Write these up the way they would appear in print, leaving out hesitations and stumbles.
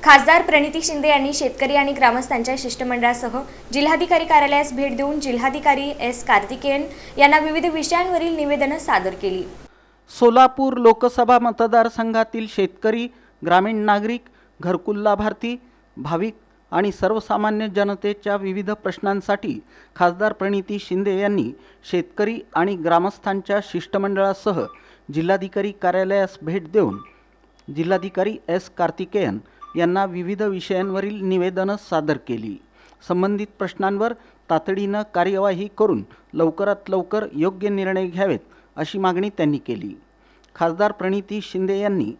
खासदार प्रणिती शिंदे यांनी शेतकरी आणि ग्रामस्थांच्या शिष्टमंडळासह जिल्हाधिकारी कार्यालयास भेट देऊन जिल्हाधिकारी एस कार्तिकेयन यांना विविध विषयांवरील निवेदने सादर केली। सोलापूर लोकसभा मतदारसंघातील शेतकरी, ग्रामीण नागरिक, घरकुल लाभार्थी, भाविक आणि सर्वसामान्य जनतेच्या विविध प्रश्नांसाठी खासदार प्रणिती शिंदे यांनी शेतकरी आणि ग्रामस्थांच्या शिष्टमंडळासह जिल्हाधिकारी कार्यालयास भेट देऊन जिल्हाधिकारी एस कार्तिकेयन यांना विविध विषयांवरील निवेदने सादर केली। संबंधित प्रश्नांवर तातडीने कार्यवाही करून लवकरात लवकर योग्य निर्णय घ्यावेत अशी मागणी त्यांनी केली। खासदार प्रणिती शिंदे यांनी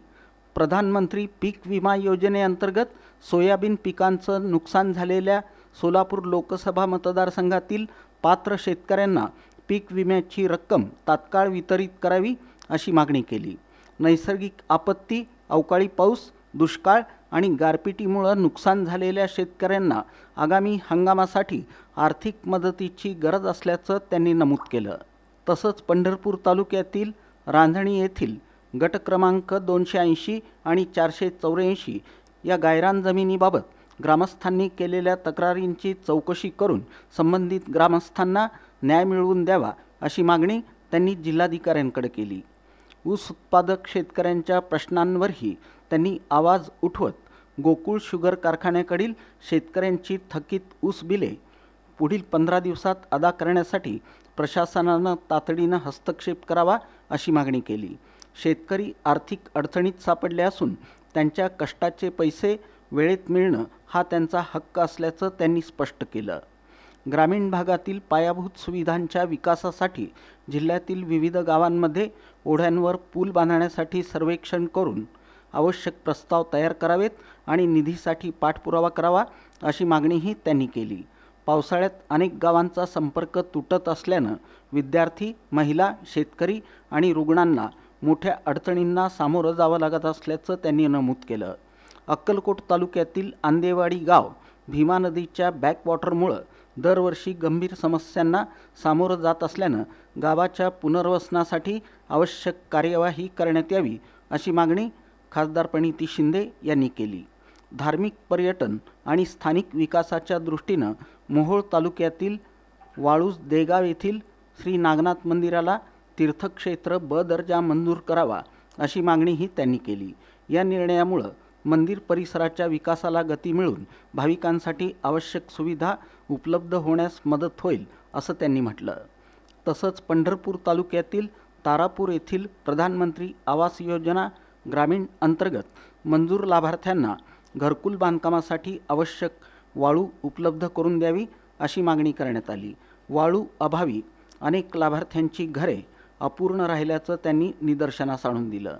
प्रधानमंत्री पीक विमा योजनेअंतर्गत सोयाबीन पिकांचं नुकसान झालेल्या सोलापूर लोकसभा मतदारसंघातील पात्र शेतकऱ्यांना पीक विम्याची रक्कम तात्काळ वितरित करावी अशी मागणी केली। नैसर्गिक आपत्ती, अवकाळी पाऊस, दुष्काळ आणि गारपिटीमुळे नुकसान झालेल्या शेतकऱ्यांना आगामी हंगामासाठी आर्थिक मदतीची गरज असल्याचं त्यांनी नमूद केलं। तसंच पंढरपूर तालुक्यातील रांजणी येथील गट क्रमांक 280 आणि 484 या गायरान जमिनीबाबत ग्रामस्थांनी केलेल्या तक्रारींची चौकशी करून संबंधित ग्रामस्थांना न्याय मिळवून द्यावा अशी मागणी त्यांनी जिल्हाधिकाऱ्यांकडे केली। ऊस उत्पादक शेतकऱ्यांच्या प्रश्नांवरही त्यांनी आवाज उठवत गोकुळ शुगर कारखान्याकडील शेतकऱ्यांची थकीत ऊस बिले पुढील 15 दिवसात अदा करण्यासाठी प्रशासनाने तातडीने हस्तक्षेप करावा अशी मागणी केली। शेतकरी आर्थिक अडचणीत सापडले असून त्यांच्या कष्टाचे पैसे वेळेत मिळणं हा त्यांचा हक्क असल्याचं त्यांनी स्पष्ट केलं। ग्रामीण भागातील पायाभूत सुविधांच्या विकासासाठी जिल्ह्यातील विविध गावांमध्ये ओढ्यांवर पूल बांधण्यासाठी सर्वेक्षण करून आवश्यक प्रस्ताव तयार करावेत आणि निधीसाठी पाठपुरावा करावा अशी मागणीही त्यांनी केली। पावसाळ्यात अनेक गावांचा संपर्क तुटत असल्यानं विद्यार्थी, महिला, शेतकरी आणि रुग्णांना मोठ्या अडचणींना सामोरं जावं लागत असल्याचं त्यांनी नमूद केलं। अक्कलकोट तालुक्यातील आंदेवाडी गाव भीमा नदीच्या बॅकवॉटरमुळे दरवर्षी गंभीर समस्यांना सामोरं जात असल्यानं गावाच्या पुनर्वसनासाठी आवश्यक कार्यवाही करण्यात यावी अशी मागणी खासदार प्रणिती शिंदे यांनी केली। धार्मिक पर्यटन आणि स्थानिक विकासाच्या दृष्टीनं मोहोळ तालुक्यातील वाळूज देगाव येथील श्री नागनाथ मंदिराला तीर्थक्षेत्र ब दर्जा मंजूर करावा अशी मागणीही त्यांनी केली। या निर्णयामुळे मंदिर परिसराच्या विकासाला गती मिळून भाविकांसाठी आवश्यक सुविधा उपलब्ध होण्यास मदत होईल असं त्यांनी म्हटलं। तसंच पंढरपूर तालुक्यातील तारापूर येथील प्रधानमंत्री आवास योजना ग्रामीण अंतर्गत मंजूर लाभार्थ्यांना घरकुल बांधकामासाठी आवश्यक वाळू उपलब्ध करून द्यावी अशी मागणी करण्यात आली। वाळू अभावी अनेक लाभार्थ्यांची घरे अपूर्ण राहिल्याचं त्यांनी निदर्शनास आणून दिलं।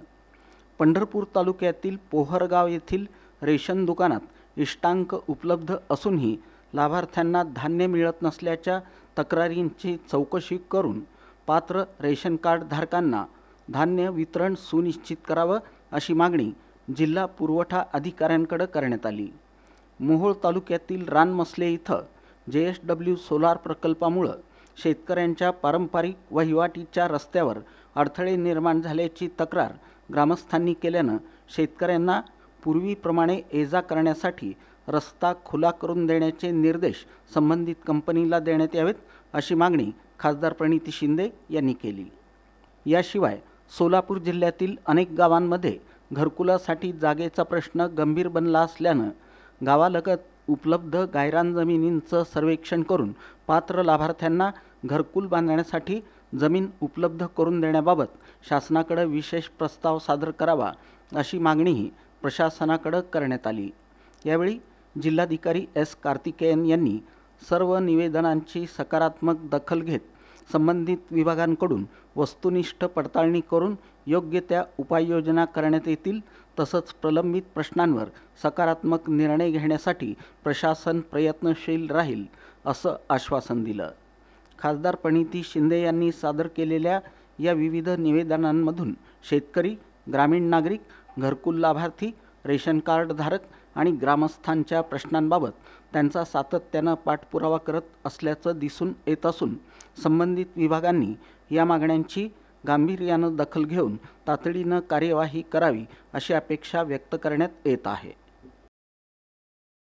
पंढरपूर तालुक्यातील पोहरगाव येथील रेशन दुकानात इष्टांक उपलब्ध असूनही लाभार्थ्यांना धान्य मिळत नसल्याच्या तक्रारींची चौकशी करून पात्र रेशन कार्ड धारकांना धान्य वितरण सुनिश्चित करावं अशी मागणी जिल्हा पुरवठा अधिकाऱ्यांकडे करण्यात आली। मोहोळ तालुक्यातील रानमसले इथं JSW सोलार प्रकल्पामुळे शेतकऱ्यांच्या पारंपरिक वहिवाटीच्या रस्त्यावर अडथळे निर्माण झाल्याची तक्रार ग्रामस्थांनी केल्यानं शेतकऱ्यांना पूर्वीप्रमाणे ये-जा करण्यासाठी रस्ता खुला करून देण्याचे निर्देश संबंधित कंपनीला देण्यात यावेत अशी मागणी खासदार प्रणिती शिंदे यांनी केली। याशिवाय सोलापूर जिल्ह्यातील अनेक गावांमध्ये घरकुलासाठी जागेचा प्रश्न गंभीर बनला असल्यानं गावालगत उपलब्ध गायरान जमिनींचं सर्वेक्षण करून पात्र लाभार्थ्यांना घरकुल बांधण्यासाठी जमीन उपलब्ध करून देण्याबाबत शासनाकडे विशेष प्रस्ताव सादर करावा अशी मागणीही प्रशासनाकडे करण्यात आली। यावेळी जिल्हाधिकारी एस कार्तिकेयन यांनी सर्व निवेदनांची सकारात्मक दखल घेत संबंधित विभागांकडून वस्तुनिष्ठ पडताळणी करून योग्य त्या उपाययोजना करण्यात येतील, तसंच प्रलंबित प्रश्नांवर सकारात्मक निर्णय घेण्यासाठी प्रशासन प्रयत्नशील राहील असं आश्वासन दिलं। खासदार प्रणिती शिंदे यांनी सादर केलेल्या या विविध निवेदनांमधून शेतकरी, ग्रामीण नागरिक, घरकुल लाभार्थी, रेशन कार्ड धारक आणि ग्रामस्थांच्या प्रश्नांबाबत त्यांचा सातत्यानं पाठपुरावा करत असल्याचं दिसून येत असून संबंधित विभागांनी या मागण्यांची गांभीर्यानं दखल घेऊन तातडीनं कार्यवाही करावी अशी अपेक्षा व्यक्त करण्यात येत आहे।